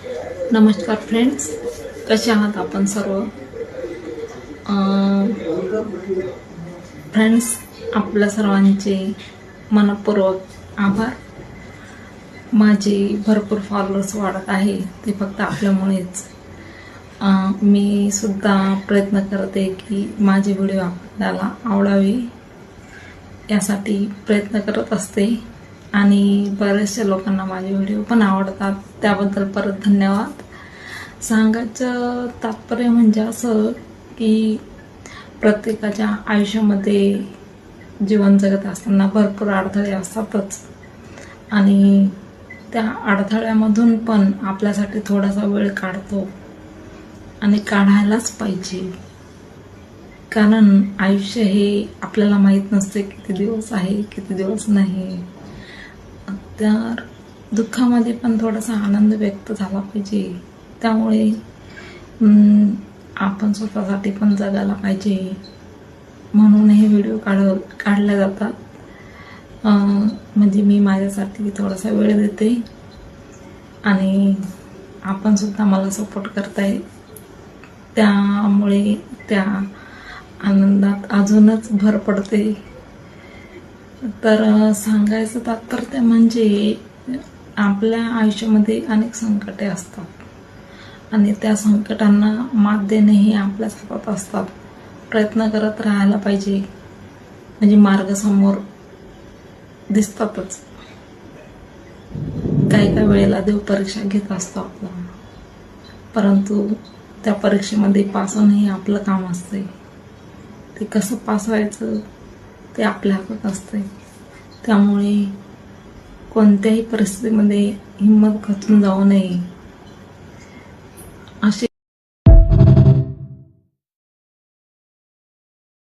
नमस्कार फ्रेंड्स, कसे आहात आपण सर्व? फ्रेंड्स, आपल्या सर्वांचे मनपूर्वक आभार. माझे भरपूर फॉलोअर्स वाढत आहे ते फक्त आपल्यामुळेच. मी सुद्धा प्रयत्न करते की माझे व्हिडिओ आपल्याला आवडावे, यासाठी प्रयत्न करत असते आणि बऱ्याचशा लोकांना माझे व्हिडिओ पण आवडतात. त्याबद्दल परत धन्यवाद. सांगायचं तात्पर्य म्हणजे असं की प्रत्येकाच्या आयुष्यामध्ये जीवन जगत असताना भरपूर अडथळे असतातच आणि त्या अडथळ्यामधून पण आपल्यासाठी थोडासा वेळ काढतो आणि काढायलाच पाहिजे. कारण आयुष्य हे आपल्याला माहीत नसते किती दिवस आहे किती दिवस नाही. तर दुःखामध्ये पण थोडासा आनंद व्यक्त झाला पाहिजे. त्यामुळे आपण स्वतःसाठी पण जगायला पाहिजे, म्हणून हे व्हिडिओ काढले जातात. म्हणजे मी माझ्यासाठी थोडासा वेळ देते आणि आपण सुद्धा मला सपोर्ट करताय, त्यामुळे त्या आनंदात अजूनच भर पडते. तर सांगायचं तात्पर्य म्हणजे आपल्या आयुष्यामध्ये अनेक संकटे असतात आणि त्या संकटांना मात देणे हे आपल्याच हातात असतात. प्रयत्न करत राहायला पाहिजे, म्हणजे मार्ग समोर दिसतातच. काही वेळेला देव परीक्षा घेत असतो आपला, परंतु त्या परीक्षेमध्ये पास होणे हे आपलं काम असते. ते कसं पास व्हायचं ते आपल्या हातात असते. त्यामुळे कोणत्याही परिस्थितीमध्ये हिंमत खचून जाऊ नये. असे